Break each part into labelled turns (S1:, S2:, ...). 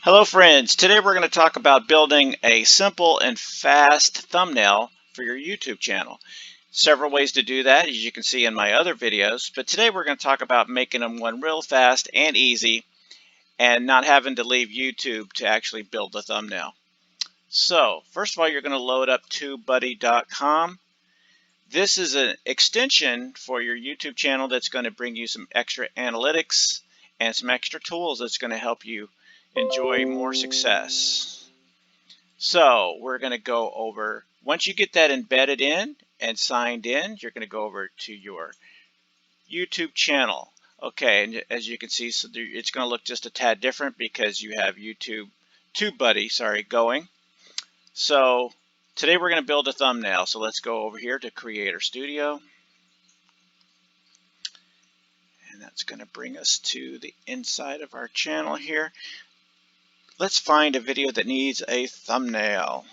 S1: Hello friends, today we're going to talk about building a simple and fast thumbnail for your YouTube channel. Several ways to do that, as you can see in my other videos, but today we're going to talk about making them one real fast and easy and not having to leave YouTube to actually build the thumbnail. So first of all, you're going to load up Tubebuddy.com. This is an extension for your YouTube channel that's going to bring you some extra analytics and some extra tools that's going to help you enjoy more success. So we're going to go over, once you get that embedded in and signed in, you're going to go over to your YouTube channel. Okay, and as you can see, so it's going to look just a tad different because you have Tubebuddy, going. So today we're going to build a thumbnail. So let's go over here to Creator Studio. And that's going to bring us to the inside of our channel here. Let's find a video that needs a thumbnail.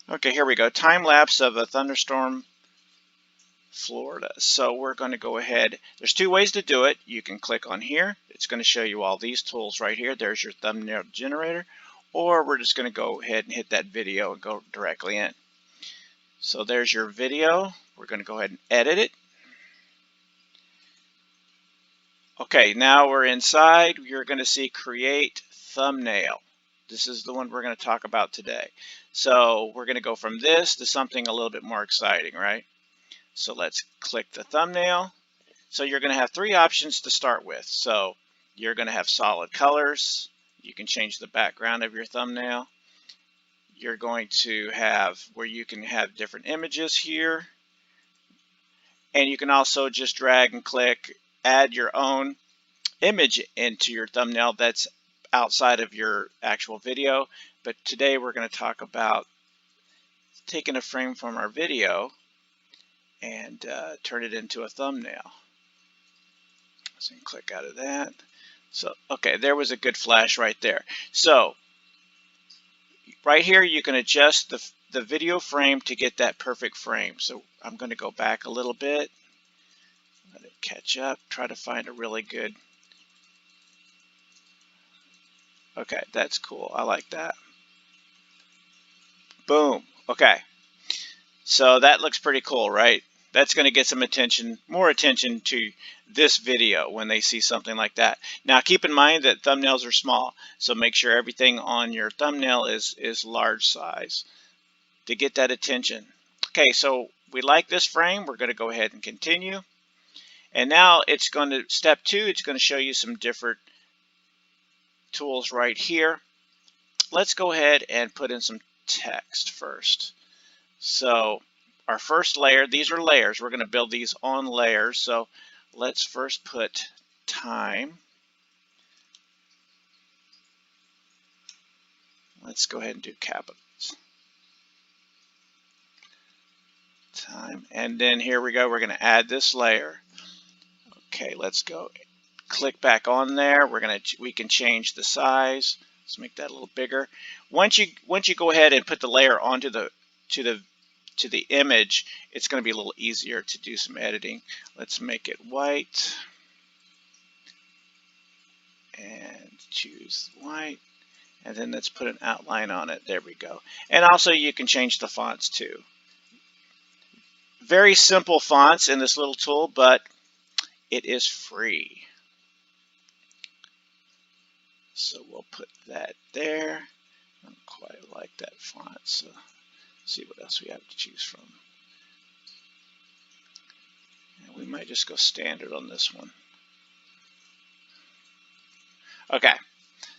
S1: Okay, here we go. Time lapse of a thunderstorm, Florida. So we're going to go ahead. There's two ways to do it. You can click on here. It's going to show you all these tools right here. There's your thumbnail generator. Or we're just going to go ahead and hit that video and go directly in. So there's your video. We're going to go ahead and edit it. Okay, now we're inside. You're going to see Create Thumbnail. This is the one we're going to talk about today. So we're going to go from this to something a little bit more exciting, right? So let's click the thumbnail. So you're going to have three options to start with. So you're going to have solid colors. You can change the background of your thumbnail. You're going to have where you can have different images here. And you can also just drag and click, add your own image into your thumbnail that's outside of your actual video. But today we're going to talk about taking a frame from our video and turn it into a thumbnail. So you can click out of that. So okay, there was a good flash right there. So right here you can adjust the video frame to get that perfect frame. So I'm going to go back a little bit, let it catch up, try to find a really good. Okay, that's cool. I like that. Boom. Okay. So that looks pretty cool, right? That's going to get some attention, more attention to this video when they see something like that. Now keep in mind that thumbnails are small, so make sure everything on your thumbnail is large size to get that attention. Okay, so we like this frame. We're going to go ahead and continue. And now it's going to, step 2, it's going to show you some different tools right here. Let's go ahead and put in some text first. So our first layer, these are layers. We're going to build these on layers. So let's first put time. Let's go ahead and do capitals. Time. And then here we go. We're going to add this layer. Okay, let's go. Click back on there. We can change the size. Let's make that a little bigger. Once you go ahead and put the layer onto to the image, it's going to be a little easier to do some editing. Let's make it white and choose white, and then let's put an outline on it. There we go. And also you can change the fonts too. Very simple fonts in this little tool, but it is free. So we'll put that there. I don't quite like that font, so see what else we have to choose from. And we might just go standard on this one. Okay,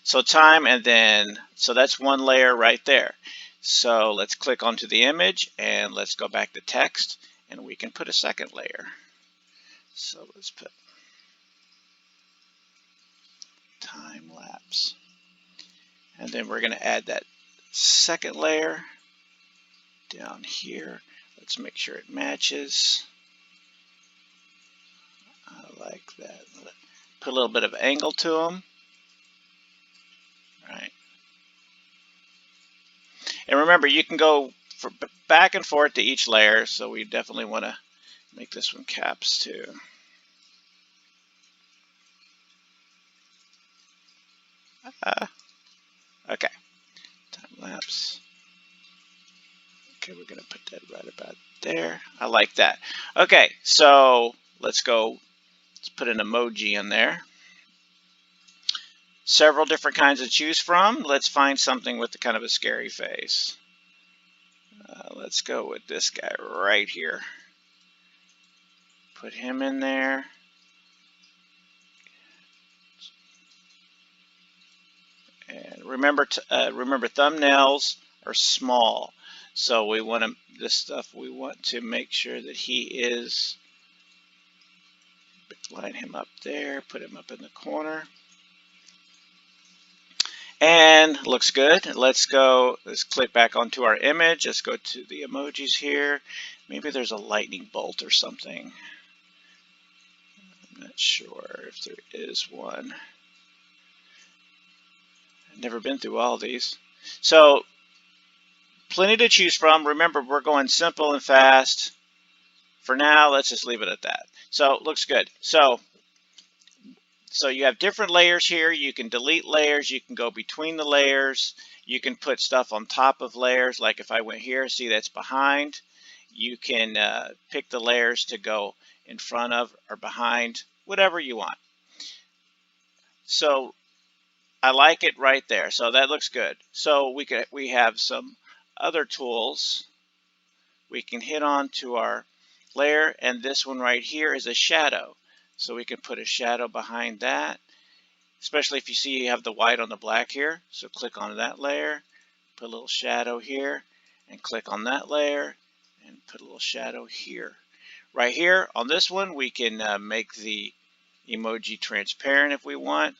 S1: so time, and then, so that's one layer right there. So let's click onto the image and let's go back to text, and we can put a second layer. So let's put time lapse. And then we're going to add that second layer down here. Let's make sure it matches. I like that. Put a little bit of angle to them. Right. And remember, you can go back and forth to each layer, so we definitely want to make this one caps too. Okay, time lapse. Okay, we're gonna put that right about there. I like that. Okay, so let's go. Let's put an emoji in there. Several different kinds to choose from. Let's find something with kind of a scary face. Let's go with this guy right here. Put him in there. And remember, remember thumbnails are small, so we want to this stuff. We want to make sure that he is. Line him up there. Put him up in the corner. And looks good. Let's go. Let's click back onto our image. Let's go to the emojis here. Maybe there's a lightning bolt or something. I'm not sure if there is one. I've never been through all these. So plenty to choose from. Remember, we're going simple and fast. For now, let's just leave it at that. So it looks good. So you have different layers here. You can delete layers. You can go between the layers. You can put stuff on top of layers. Like if I went here, see that's behind. You can pick the layers to go in front of or behind, whatever you want. So I like it right there. So that looks good. So we have some other tools. We can hit on to our layer, and this one right here is a shadow. So we can put a shadow behind that, especially if you see you have the white on the black here. So click on that layer, put a little shadow here, and click on that layer, and put a little shadow here. Right here on this one, we can make the emoji transparent if we want.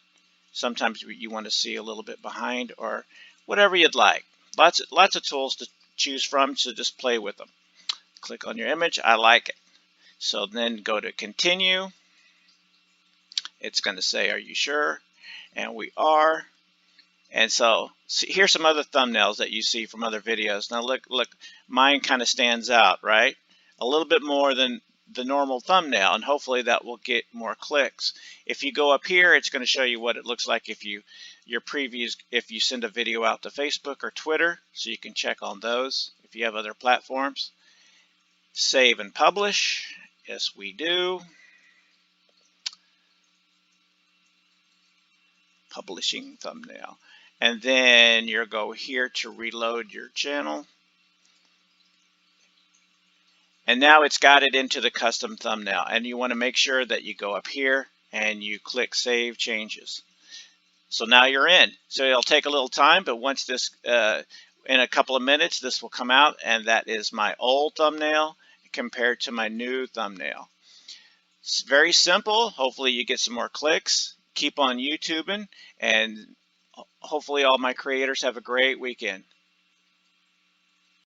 S1: Sometimes you want to see a little bit behind, or whatever you'd like. Lots of tools to choose from, so just play with them. Click on your image. I like it. So then go to continue. It's going to say, are you sure? And we are. And so here's some other thumbnails that you see from other videos. Now look, mine kind of stands out, right? A little bit more than the normal thumbnail, and hopefully that will get more clicks. If you go up here, it's going to show you what it looks like if you send a video out to Facebook or Twitter, so you can check on those if you have other platforms. Save and publish. Yes, we do. Publishing thumbnail. And then you'll go here to reload your channel. And now it's got it into the custom thumbnail. And you want to make sure that you go up here and you click Save Changes. So now you're in. So it'll take a little time, but once this, in a couple of minutes, this will come out, and that is my old thumbnail compared to my new thumbnail. It's very simple. Hopefully you get some more clicks. Keep on YouTubing, and hopefully all my creators have a great weekend.